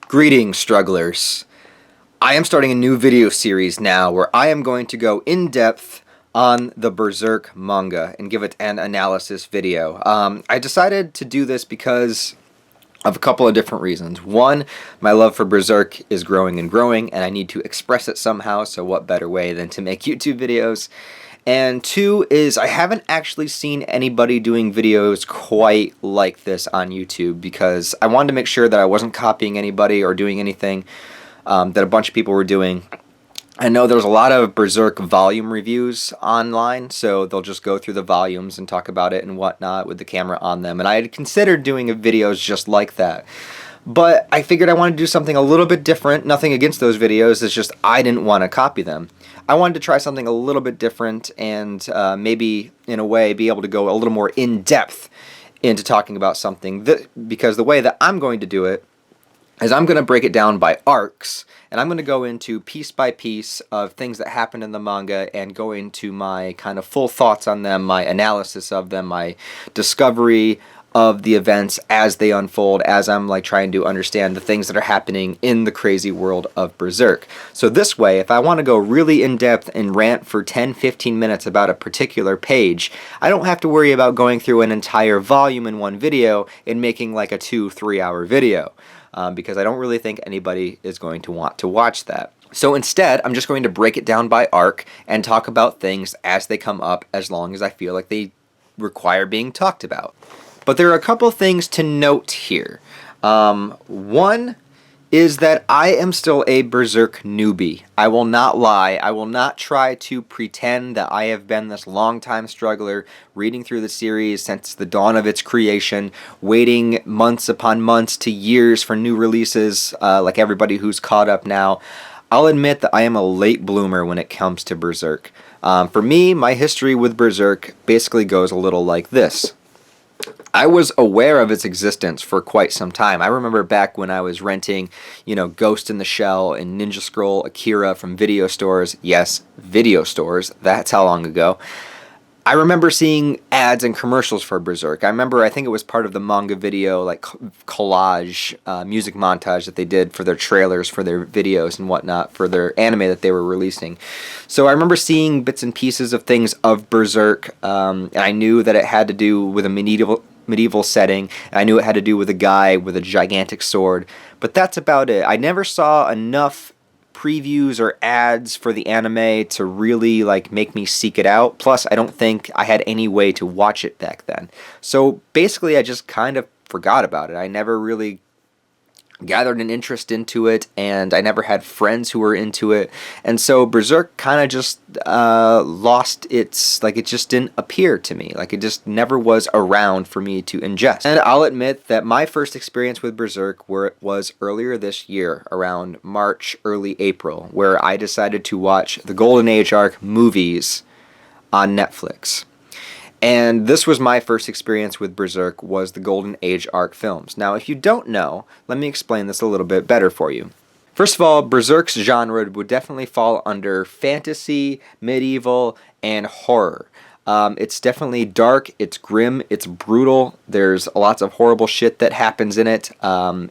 Greetings, strugglers. I am starting a new video series now where I am going to go in depth on the BERSERK manga and give it an analysis video. I decided to do this because of a couple of different reasons. One, my love for BERSERK is growing and growing, and I need to express it somehow, so what better way than to make YouTube videos? And two is I haven't actually seen anybody doing videos quite like this on YouTube because I wanted to make sure that I wasn't copying anybody or doing anything that a bunch of people were doing. I know there's a lot of BERSERK volume reviews online, so they'll just go through the volumes and talk about it and whatnot with the camera on them. And I had considered doing videos just like that. But I figured I wanted to do something a little bit different. Nothing against those videos, it's just I didn't want to copy them. I wanted to try something a little bit different and maybe, in a way, be able to go a little more in-depth into talking about something. Because the way that I'm going to do it is I'm going to break it down by arcs, and I'm going to go into piece by piece of things that happened in the manga and go into my kind of full thoughts on them, my analysis of them, my discovery of the events as they unfold, as I'm like trying to understand the things that are happening in the crazy world of BERSERK. So this way, if I want to go really in depth and rant for 10-15 minutes about a particular page, I don't have to worry about going through an entire volume in one video and making like a 2-3 hour video. Because I don't really think anybody is going to want to watch that. So instead, I'm just going to break it down by arc and talk about things as they come up, as long as I feel like they require being talked about. But there are a couple things to note here. One is that I am still a BERSERK newbie. I will not lie. I will not try to pretend that I have been this long-time struggler reading through the series since the dawn of its creation, waiting months upon months to years for new releases like everybody who's caught up now. I'll admit that I am a late bloomer when it comes to BERSERK. For me, my history with BERSERK basically goes a little like this. I was aware of its existence for quite some time. I remember back when I was renting, Ghost in the Shell and Ninja Scroll Akira from video stores. Yes, video stores. That's how long ago. I remember seeing ads and commercials for BERSERK. I think it was part of the manga video, like collage, music montage that they did for their trailers, for their videos and whatnot, for their anime that they were releasing. So I remember seeing bits and pieces of things of BERSERK, and I knew that it had to do with a medieval setting. I knew it had to do with a guy with a gigantic sword, but that's about it. I never saw enough previews or ads for the anime to really make me seek it out. Plus, I don't think I had any way to watch it back then. So basically, I just kind of forgot about it. I never really gathered an interest into it, and I never had friends who were into it, and so BERSERK kind of just lost its, it just didn't appear to me, it just never was around for me to ingest. And I'll admit that my first experience with BERSERK was earlier this year, around March, early April, where I decided to watch the Golden Age arc movies on Netflix. And this was my first experience with BERSERK, was the Golden Age arc films. Now, if you don't know, let me explain this a little bit better for you. First of all, BERSERK's genre would definitely fall under fantasy, medieval, and horror. It's definitely dark, it's grim, it's brutal, there's lots of horrible shit that happens in it.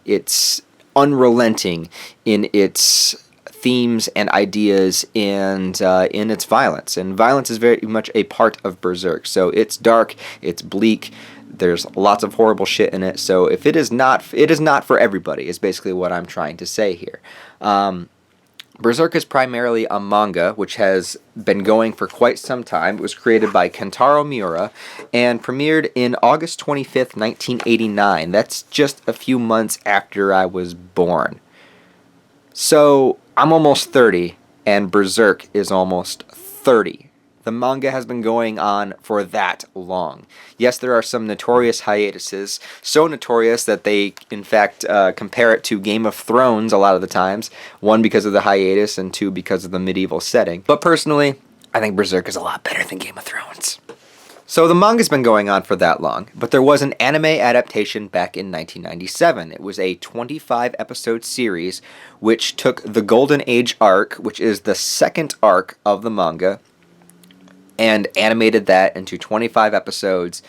It's unrelenting in its themes and ideas and in its violence. And violence is very much a part of BERSERK. So it's dark, it's bleak, there's lots of horrible shit in it. So if it is not for everybody, is basically what I'm trying to say here. BERSERK is primarily a manga, which has been going for quite some time. It was created by Kentaro Miura and premiered in August 25th, 1989. That's just a few months after I was born. So I'm almost 30, and BERSERK is almost 30. The manga has been going on for that long. Yes, there are some notorious hiatuses, so notorious that they, in fact, compare it to Game of Thrones a lot of the times. One, because of the hiatus, and two, because of the medieval setting. But personally, I think BERSERK is a lot better than Game of Thrones. So the manga's been going on for that long, but there was an anime adaptation back in 1997. It was a 25-episode series which took the Golden Age arc, which is the second arc of the manga, and animated that into 25 episodes,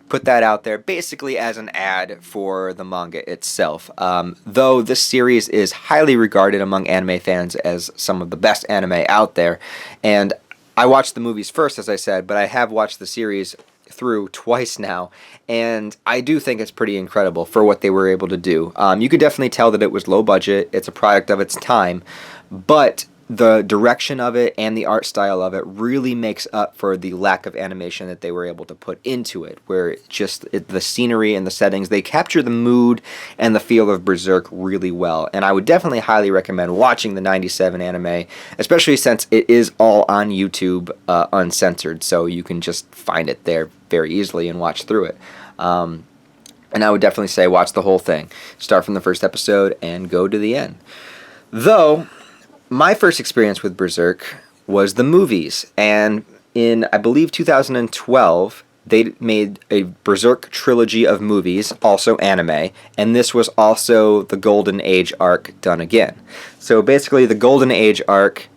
put that out there basically as an ad for the manga itself. Though this series is highly regarded among anime fans as some of the best anime out there, and I watched the movies first, as I said, but I have watched the series through twice now, and I do think it's pretty incredible for what they were able to do. You could definitely tell that it was low budget, it's a product of its time, but the direction of it and the art style of it really makes up for the lack of animation that they were able to put into it, where the scenery and the settings, they capture the mood and the feel of Berserk really well. And I would definitely highly recommend watching the 97 anime, especially since it is all on YouTube uncensored, so you can just find it there very easily and watch through it. And I would definitely say watch the whole thing. Start from the first episode and go to the end. Though my first experience with Berserk was the movies, and in, I believe, 2012, they made a Berserk trilogy of movies, also anime, and this was also the Golden Age arc done again. So basically, the Golden Age arc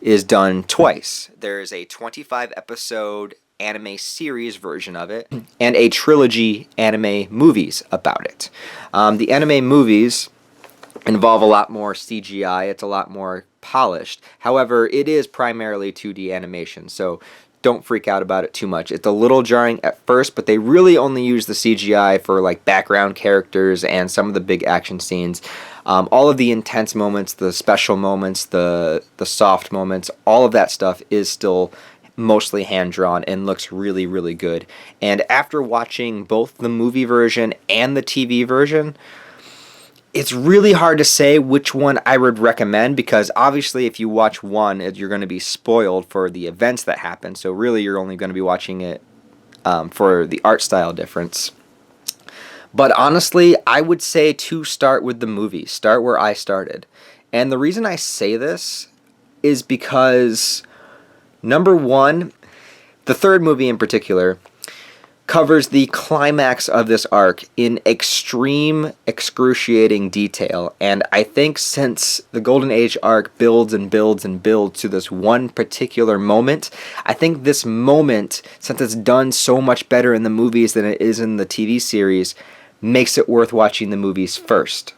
is done twice. There's a 25-episode anime series version of it, and a trilogy anime movies about it. The anime movies involve a lot more CGI, it's a lot more polished. However, it is primarily 2D animation, so don't freak out about it too much. It's a little jarring at first, but they really only use the CGI for like background characters and some of the big action scenes. All of the intense moments, the special moments, the soft moments, all of that stuff is still mostly hand-drawn and looks really, really good. And after watching both the movie version and the TV version, it's really hard to say which one I would recommend, because obviously if you watch one, you're going to be spoiled for the events that happen. So really you're only going to be watching it for the art style difference. But honestly, I would say to start with the movie. Start where I started. And the reason I say this is because, number one, the third movie in particular covers the climax of this arc in extreme, excruciating detail. And I think since the Golden Age arc builds and builds and builds to this one particular moment, I think this moment, since it's done so much better in the movies than it is in the TV series, makes it worth watching the movies first.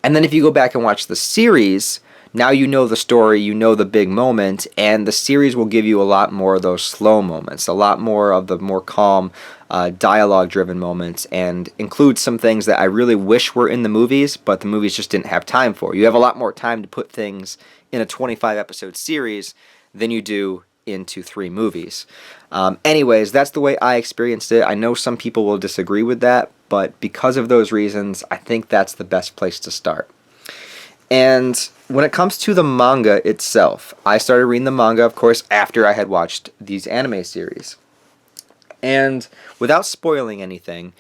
And then if you go back and watch the series, now you know the story, you know the big moment, and the series will give you a lot more of those slow moments, a lot more of the more calm, dialogue-driven moments, and include some things that I really wish were in the movies, but the movies just didn't have time for. You have a lot more time to put things in a 25-episode series than you do into 3 movies. Anyways, that's the way I experienced it. I know some people will disagree with that, but because of those reasons, I think that's the best place to start. And when it comes to the manga itself, I started reading the manga, of course, after I had watched these anime series. And without spoiling anything,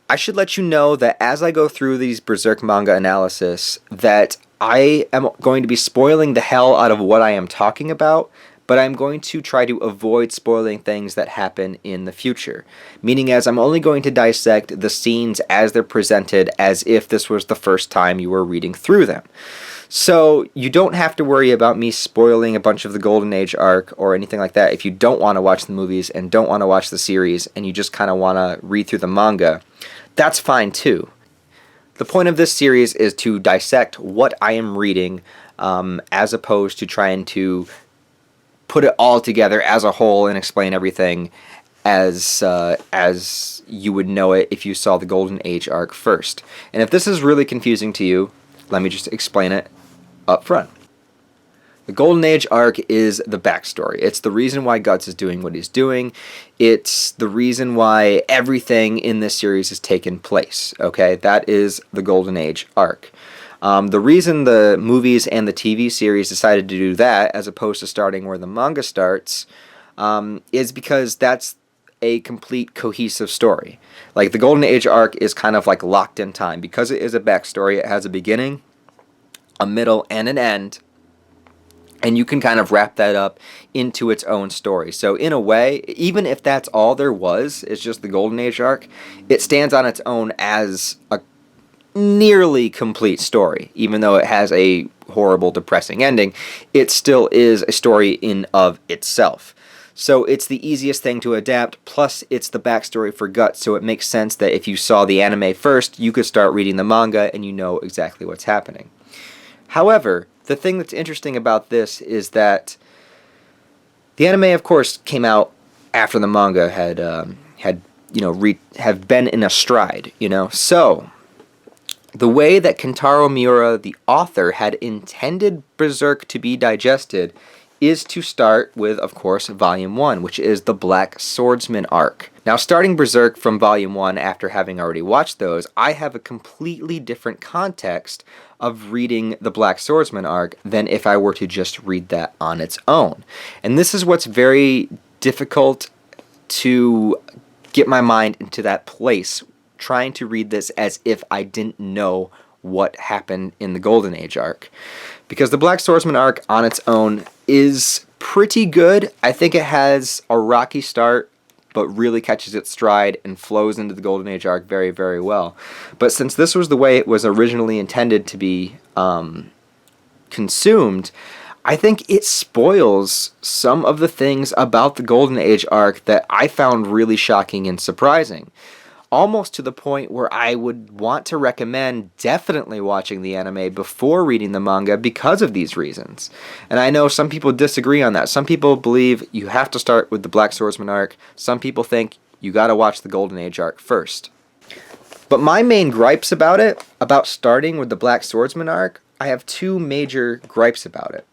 I should let you know that as I go through these Berserk manga analysis, that I am going to be spoiling the hell out of what I am talking about, but I'm going to try to avoid spoiling things that happen in the future. Meaning as I'm only going to dissect the scenes as they're presented as if this was the first time you were reading through them. So you don't have to worry about me spoiling a bunch of the Golden Age arc or anything like that if you don't want to watch the movies and don't want to watch the series and you just kind of want to read through the manga. That's fine too. The point of this series is to dissect what I am reading as opposed to trying to put it all together as a whole and explain everything as you would know it if you saw the Golden Age arc first. And if this is really confusing to you, let me just explain it up front. The Golden Age arc is the backstory. It's the reason why Guts is doing what he's doing. It's the reason why everything in this series has taken place. Okay, that is the Golden Age arc. The reason the movies and the TV series decided to do that, as opposed to starting where the manga starts, is because that's a complete cohesive story. Like, the Golden Age arc is kind of like locked in time. Because it is a backstory, it has a beginning, a middle, and an end. And you can kind of wrap that up into its own story. So in a way, even if that's all there was, it's just the Golden Age arc, it stands on its own as a nearly complete story. Even though it has a horrible, depressing ending, it still is a story in of itself. So it's the easiest thing to adapt, plus it's the backstory for Guts, so it makes sense that if you saw the anime first, you could start reading the manga and you know exactly what's happening. However, the thing that's interesting about this is that the anime, of course, came out after the manga have been in a stride, So, the way that Kentaro Miura, the author, had intended Berserk to be digested is to start with, of course, Volume 1, which is the Black Swordsman arc. Now, starting Berserk from Volume 1 after having already watched those, I have a completely different context of reading the Black Swordsman arc than if I were to just read that on its own. And this is what's very difficult to get my mind into that place, trying to read this as if I didn't know what happened in the Golden Age arc. Because the Black Swordsman arc on its own is pretty good. I think it has a rocky start, but really catches its stride and flows into the Golden Age arc very, very well. But since this was the way it was originally intended to be consumed, I think it spoils some of the things about the Golden Age arc that I found really shocking and surprising. Almost to the point where I would want to recommend definitely watching the anime before reading the manga because of these reasons. And I know some people disagree on that. Some people believe you have to start with the Black Swordsman arc. Some people think you gotta watch the Golden Age arc first. But my main gripes about starting with the Black Swordsman arc, I have two major gripes about it.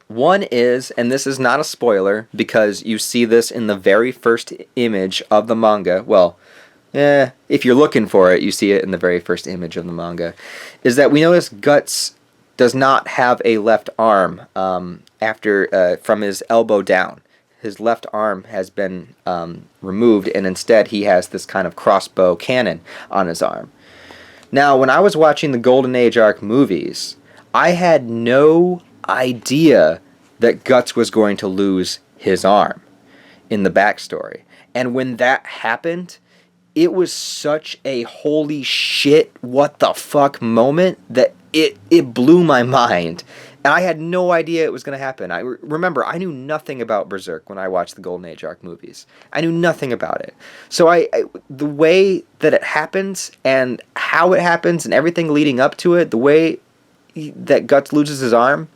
One is, and this is not a spoiler because you see this in the very first image of the manga, well, if you're looking for it, you see it in the very first image of the manga, is that we notice Guts does not have a left arm from his elbow down. His left arm has been removed, and instead he has this kind of crossbow cannon on his arm. Now, when I was watching the Golden Age arc movies, I had no idea that Guts was going to lose his arm in the backstory. And when that happened, it was such a holy shit, what the fuck moment that it blew my mind. And I had no idea it was going to happen. Remember, I knew nothing about Berserk when I watched the Golden Age arc movies. I knew nothing about it. So the way that it happens and how it happens and everything leading up to it, the way that Guts loses his arm,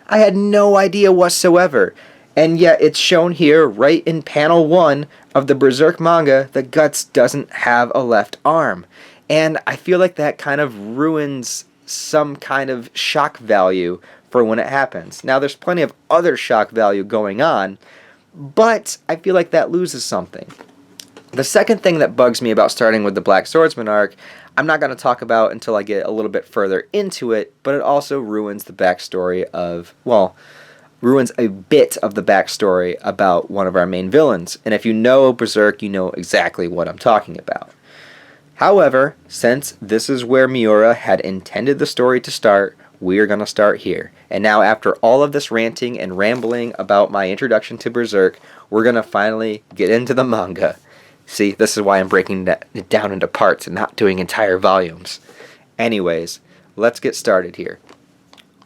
I had no idea whatsoever. And yet it's shown here right in panel 1 of the Berserk manga that Guts doesn't have a left arm. And I feel like that kind of ruins some kind of shock value for when it happens. Now there's plenty of other shock value going on, but I feel like that loses something. The second thing that bugs me about starting with the Black Swordsman arc, I'm not going to talk about until I get a little bit further into it, but it also ruins the backstory of, ruins a bit of the backstory about one of our main villains. And if you know Berserk, you know exactly what I'm talking about. However, since this is where Miura had intended the story to start, we're going to start here. And now after all of this ranting and rambling about my introduction to Berserk, we're going to finally get into the manga. See, this is why I'm breaking it down into parts and not doing entire volumes. Anyways, let's get started here.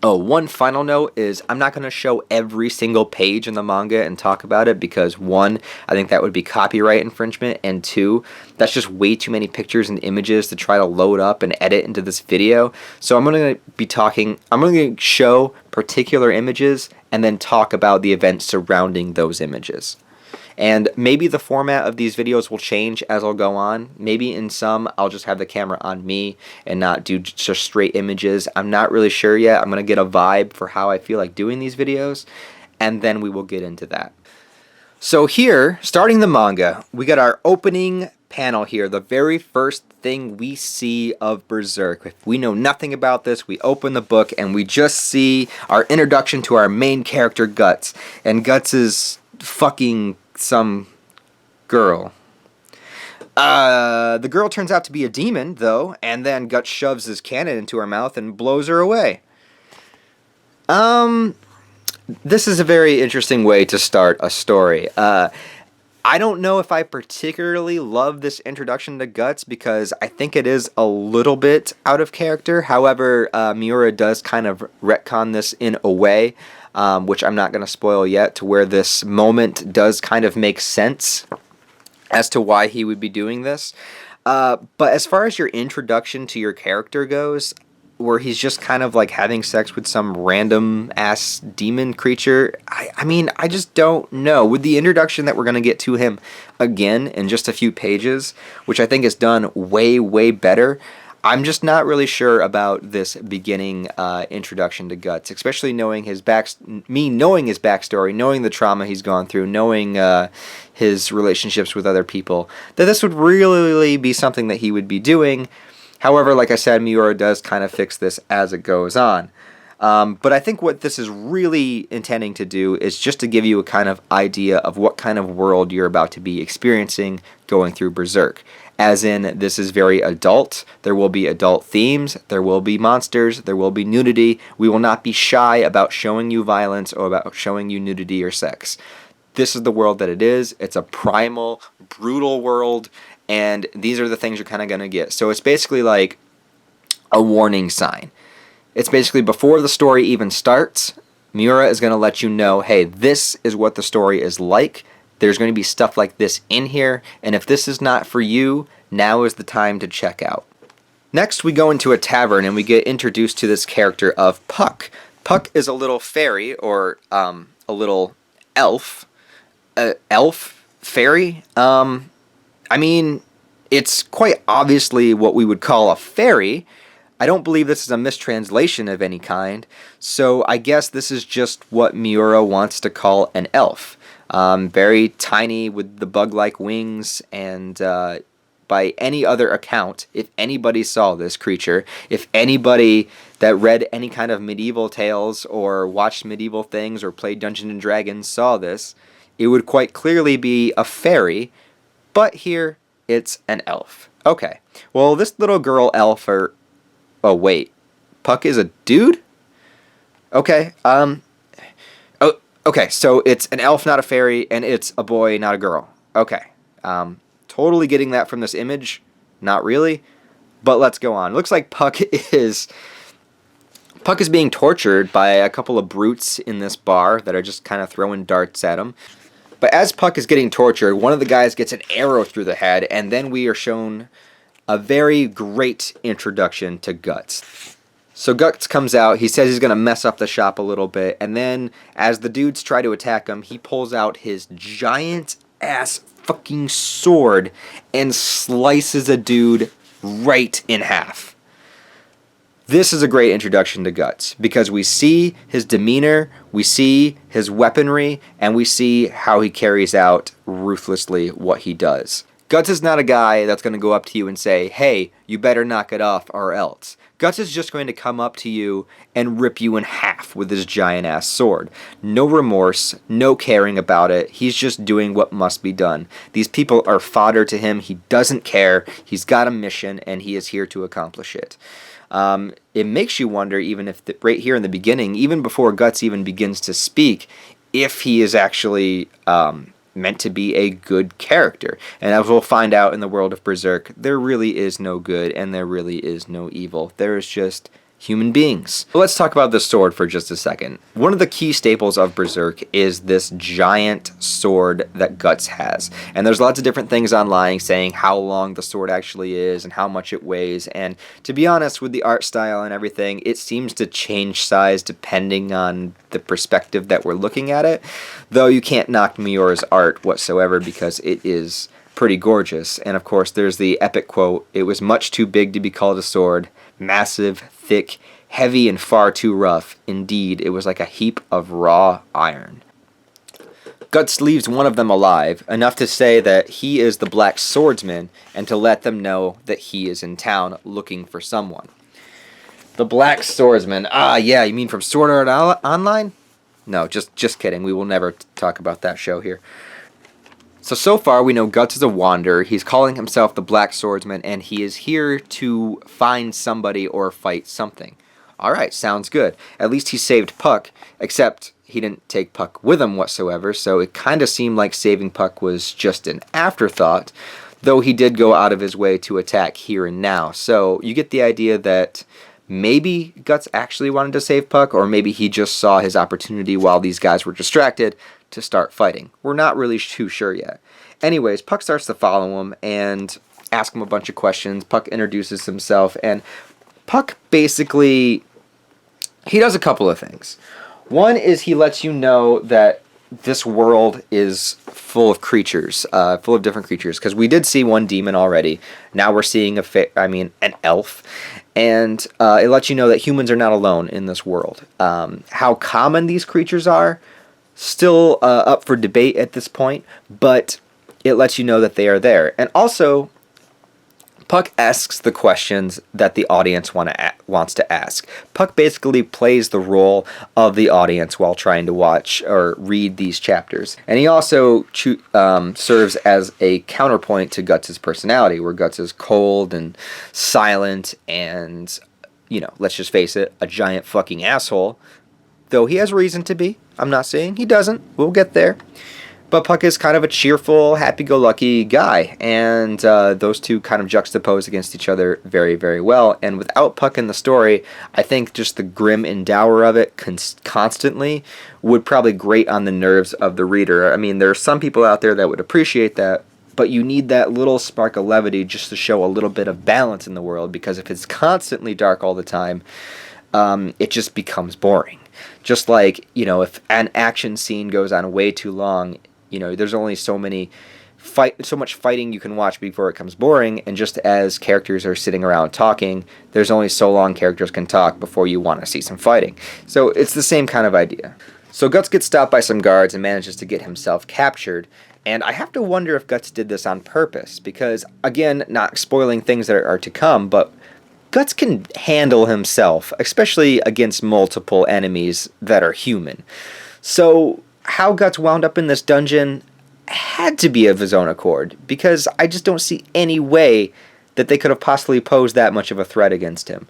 Oh, one final note is I'm not going to show every single page in the manga and talk about it because, one, I think that would be copyright infringement, and two, that's just way too many pictures and images to try to load up and edit into this video. So I'm going to show particular images and then talk about the events surrounding those images. And maybe the format of these videos will change as I'll go on. Maybe in some, I'll just have the camera on me and not do just straight images. I'm not really sure yet. I'm going to get a vibe for how I feel like doing these videos, and then we will get into that. So here, starting the manga, we got our opening panel here, the very first thing we see of Berserk. If we know nothing about this, we open the book and we just see our introduction to our main character, Guts. And Guts is fucking some girl. The girl turns out to be a demon, though, and then Guts shoves his cannon into her mouth and blows her away. This is a very interesting way to start a story. I don't know if I particularly love this introduction to Guts because I think it is a little bit out of character. However, Miura does kind of retcon this in a way, which I'm not going to spoil yet, to where this moment does kind of make sense as to why he would be doing this. But as far as your introduction to your character goes, where he's just kind of like having sex with some random ass demon creature, I mean, I just don't know. With the introduction that we're going to get to him again in just a few pages, which I think is done way, way better, I'm just not really sure about this beginning introduction to Guts, especially knowing his knowing his backstory, knowing the trauma he's gone through, knowing his relationships with other people, that this would really be something that he would be doing. However, like I said, Miura does kind of fix this as it goes on. But I think what this is really intending to do is just to give you a kind of idea of what kind of world you're about to be experiencing going through Berserk. As in, this is very adult. There will be adult themes. There will be monsters. There will be nudity. We will not be shy about showing you violence or about showing you nudity or sex. This is the world that it is. It's a primal, brutal world. And these are the things you're kind of going to get. So it's basically like a warning sign. It's basically before the story even starts, Miura is going to let you know, hey, this is what the story is like. There's going to be stuff like this in here. And if this is not for you, now is the time to check out. Next, we go into a tavern and we get introduced to this character of Puck. Puck is a little fairy, or a little elf. Fairy? I mean, it's quite obviously what we would call a fairy. I don't believe this is a mistranslation of any kind, so I guess this is just what Miura wants to call an elf. Very tiny with the bug-like wings, and by any other account, if anybody saw this creature, if anybody that read any kind of medieval tales or watched medieval things or played Dungeons & Dragons saw this, it would quite clearly be a fairy. But here, it's an elf. Okay. Well, this little girl elf Oh, wait. Puck is a dude? Okay. Oh, okay. So it's an elf, not a fairy, and it's a boy, not a girl. Okay. Totally getting that from this image. Not really. But let's go on. Looks like Puck is being tortured by a couple of brutes in this bar that are just kind of throwing darts at him. But as Puck is getting tortured, one of the guys gets an arrow through the head, and then we are shown a very great introduction to Guts. So Guts comes out, he says he's going to mess up the shop a little bit, and then as the dudes try to attack him, he pulls out his giant-ass fucking sword and slices a dude right in half. This is a great introduction to Guts, because we see his demeanor, we see his weaponry, and we see how he carries out ruthlessly what he does. Guts is not a guy that's going to go up to you and say, hey, you better knock it off or else. Guts is just going to come up to you and rip you in half with his giant-ass sword. No remorse, no caring about it. He's just doing what must be done. These people are fodder to him. He doesn't care. He's got a mission, and he is here to accomplish it. It makes you wonder, even if right here in the beginning, even before Guts even begins to speak, if he is actually meant to be a good character. And as we'll find out in the world of Berserk, there really is no good and there really is no evil. There is just human beings. But let's talk about the sword for just a second. One of the key staples of Berserk is this giant sword that Guts has. And there's lots of different things online saying how long the sword actually is and how much it weighs. And to be honest, with the art style and everything, it seems to change size depending on the perspective that we're looking at it. Though you can't knock Miura's art whatsoever because it is pretty gorgeous. And of course, there's the epic quote, "It was much too big to be called a sword. Massive, thick, heavy, and far too rough. Indeed, it was like a heap of raw iron." Guts leaves one of them alive, enough to say that he is the Black Swordsman, and to let them know that he is in town looking for someone. The Black Swordsman. Ah, yeah, you mean from Sword Art Online? No, just kidding. We will never talk about that show here. So far we know Guts is a wanderer. He's calling himself the Black Swordsman, and he is here to find somebody or fight something. Alright, sounds good. At least he saved Puck, except he didn't take Puck with him whatsoever, so it kind of seemed like saving Puck was just an afterthought, though he did go out of his way to attack here and now. So you get the idea that maybe Guts actually wanted to save Puck, or maybe he just saw his opportunity while these guys were distracted to start fighting. We're not really too sure yet. Anyways, Puck starts to follow him and ask him a bunch of questions. Puck introduces himself, and Puck basically, he does a couple of things. One is he lets you know that this world is full of creatures, full of different creatures, because we did see one demon already. Now we're seeing an elf, and it lets you know that humans are not alone in this world. How common these creatures are, still up for debate at this point, but it lets you know that they are there. And also, Puck asks the questions that the audience wants to ask. Puck basically plays the role of the audience while trying to watch or read these chapters. And he also serves as a counterpoint to Guts' personality, where Guts is cold and silent and, let's just face it, a giant fucking asshole. Though he has reason to be. I'm not saying he doesn't. We'll get there. But Puck is kind of a cheerful, happy-go-lucky guy, and those two kind of juxtapose against each other very, very well. And without Puck in the story, I think just the grim and dour of it constantly would probably grate on the nerves of the reader. I mean, there are some people out there that would appreciate that, but you need that little spark of levity just to show a little bit of balance in the world, because if it's constantly dark all the time, it just becomes boring. Just like, if an action scene goes on way too long, there's only so much fighting you can watch before it becomes boring, and just as characters are sitting around talking, there's only so long characters can talk before you want to see some fighting. So it's the same kind of idea. So Guts gets stopped by some guards and manages to get himself captured, and I have to wonder if Guts did this on purpose, because, again, not spoiling things that are to come, but Guts can handle himself, especially against multiple enemies that are human. So how Guts wound up in this dungeon had to be of his own accord, because I just don't see any way that they could have possibly posed that much of a threat against him.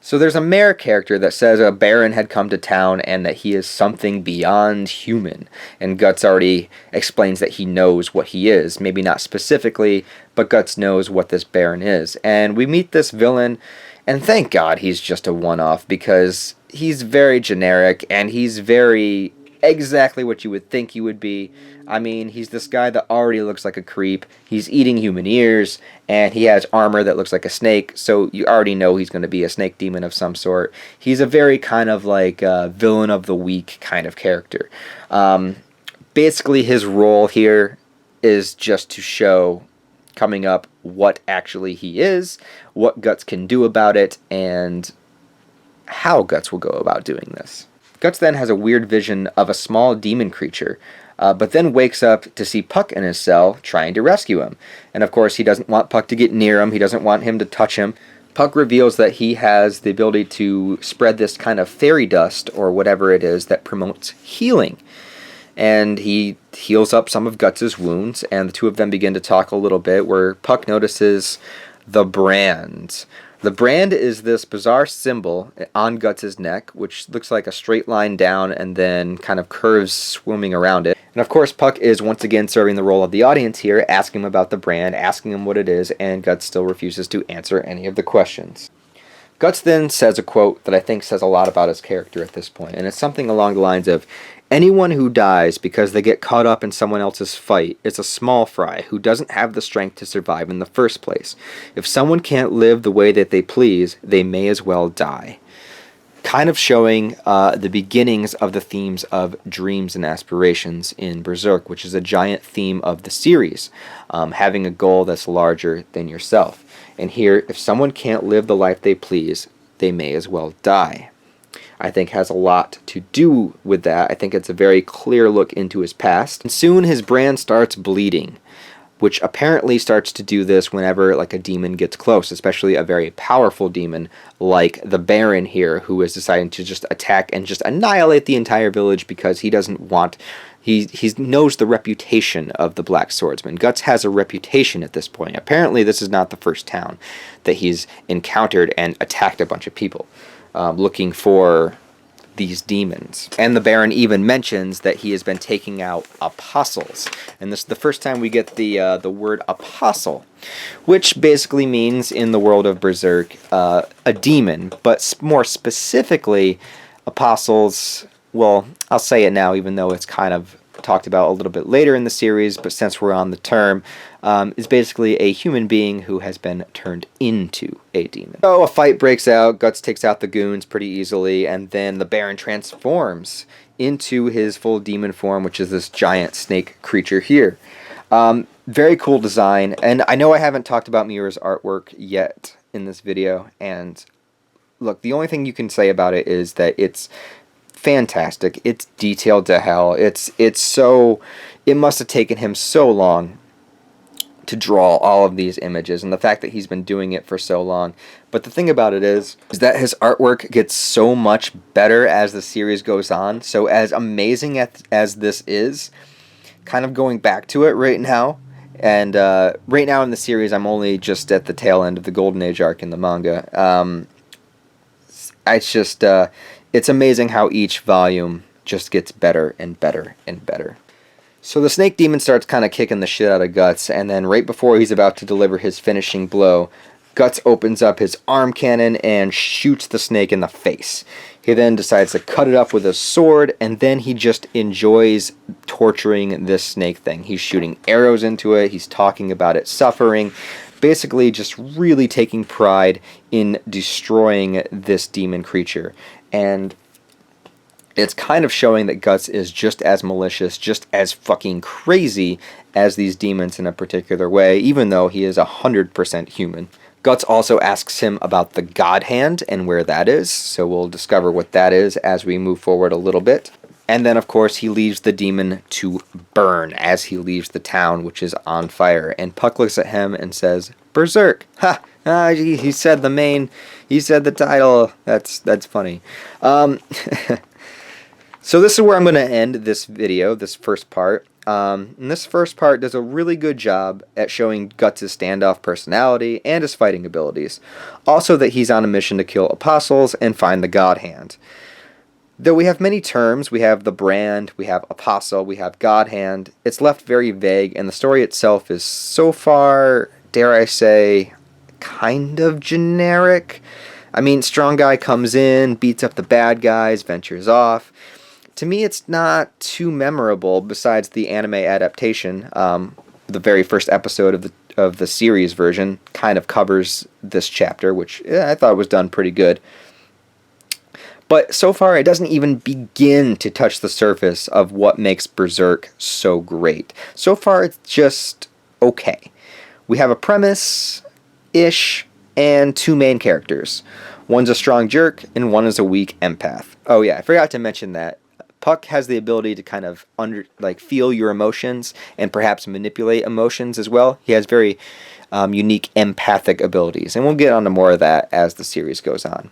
So there's a mayor character that says a baron had come to town and that he is something beyond human, and Guts already explains that he knows what he is. Maybe not specifically, but Guts knows what this baron is. And we meet this villain, and thank God he's just a one-off, because he's very generic and he's very exactly what you would think he would be. I mean, he's this guy that already looks like a creep. He's eating human ears, and he has armor that looks like a snake, so you already know he's going to be a snake demon of some sort. He's a very kind of like villain of the week kind of character. Basically, his role here is just to show, coming up, what actually he is, what Guts can do about it, and how Guts will go about doing this. Guts then has a weird vision of a small demon creature, but then wakes up to see Puck in his cell trying to rescue him. And of course, he doesn't want Puck to get near him. He doesn't want him to touch him. Puck reveals that he has the ability to spread this kind of fairy dust, or whatever it is, that promotes healing. And he heals up some of Guts' wounds, and the two of them begin to talk a little bit, where Puck notices the brand. The brand is this bizarre symbol on Guts' neck, which looks like a straight line down and then kind of curves swimming around it. And of course, Puck is once again serving the role of the audience here, asking him about the brand, asking him what it is, and Guts still refuses to answer any of the questions. Guts then says a quote that I think says a lot about his character at this point, and it's something along the lines of, "Anyone who dies because they get caught up in someone else's fight is a small fry who doesn't have the strength to survive in the first place. If someone can't live the way that they please, they may as well die." Kind of showing the beginnings of the themes of dreams and aspirations in Berserk, which is a giant theme of the series, having a goal that's larger than yourself. And here, if someone can't live the life they please, they may as well die. I think has a lot to do with that. I think it's a very clear look into his past. And soon his brand starts bleeding, which apparently starts to do this whenever like a demon gets close, especially a very powerful demon like the Baron here, who is deciding to just attack and just annihilate the entire village because he doesn't want... He knows the reputation of the Black Swordsman. Guts has a reputation at this point. Apparently this is not the first town that he's encountered and attacked a bunch of people. looking for these demons. And the Baron even mentions that he has been taking out apostles. And this is the first time we get the word apostle, which basically means, in the world of Berserk, a demon. But more specifically, apostles, well, I'll say it now even though it's kind of talked about a little bit later in the series, but since we're on the term, is basically a human being who has been turned into a demon. So a fight breaks out, Guts takes out the goons pretty easily, and then the Baron transforms into his full demon form, which is this giant snake creature here. Very cool design, and I know I haven't talked about Miura's artwork yet in this video, and look, the only thing you can say about it is that it's fantastic. It's detailed to hell. It must have taken him so long to draw all of these images, and the fact that he's been doing it for so long. But the thing about it is that his artwork gets so much better as the series goes on. So as amazing as this is, kind of going back to it right now, and right now in the series I'm only just at the tail end of the Golden Age arc in the manga. It's just it's amazing how each volume just gets better and better and better. So the snake demon starts kind of kicking the shit out of Guts, and then right before he's about to deliver his finishing blow, Guts opens up his arm cannon and shoots the snake in the face. He then decides to cut it up with a sword, and then he just enjoys torturing this snake thing. He's shooting arrows into it, he's talking about it suffering, basically just really taking pride in destroying this demon creature. And it's kind of showing that Guts is just as malicious, just as fucking crazy as these demons in a particular way, even though he is 100% human. Guts also asks him about the God Hand and where that is, so we'll discover what that is as we move forward a little bit. And then, of course, he leaves the demon to burn as he leaves the town, which is on fire. And Puck looks at him and says, "Berserk! Ha! He said the title. That's funny." So this is where I'm going to end this video, this first part. And this first part does a really good job at showing Guts' standoff personality and his fighting abilities. Also that he's on a mission to kill apostles and find the God Hand. Though we have many terms, we have the brand, we have apostle, we have God Hand, it's left very vague, and the story itself is so far, dare I say, kind of generic. I mean, strong guy comes in, beats up the bad guys, ventures off. To me, it's not too memorable besides the anime adaptation. The very first episode of the series version kind of covers this chapter, which I thought was done pretty good. But so far, it doesn't even begin to touch the surface of what makes Berserk so great. So far, it's just okay. We have a premise-ish and two main characters. One's a strong jerk, and one is a weak empath. Oh yeah, I forgot to mention that. Puck has the ability to kind of feel your emotions and perhaps manipulate emotions as well. He has very unique empathic abilities, and we'll get onto more of that as the series goes on.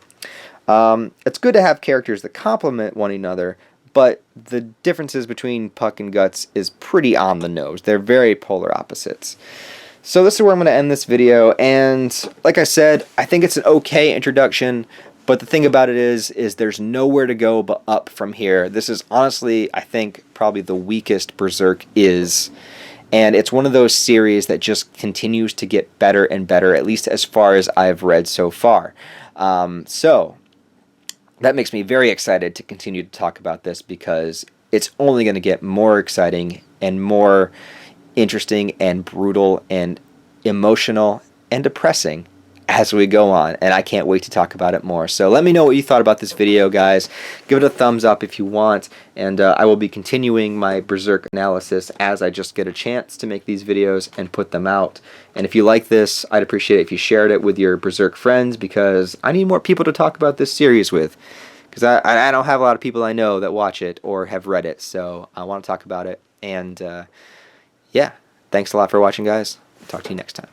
It's good to have characters that complement one another, but the differences between Puck and Guts is pretty on the nose. They're very polar opposites. So this is where I'm going to end this video, and like I said, I think it's an okay introduction. But the thing about it is there's nowhere to go but up from here. This is honestly, I think, probably the weakest Berserk is. And it's one of those series that just continues to get better and better, at least as far as I've read so far. So that makes me very excited to continue to talk about this, because it's only going to get more exciting and more interesting and brutal and emotional and depressing as we go on, and I can't wait to talk about it more. So let me know what you thought about this video, guys. Give it a thumbs up if you want, and I will be continuing my Berserk analysis as I just get a chance to make these videos and put them out. And if you like this, I'd appreciate it if you shared it with your Berserk friends, because I need more people to talk about this series with, because I don't have a lot of people I know that watch it or have read it, so I want to talk about it. And yeah, thanks a lot for watching, guys. Talk to you next time.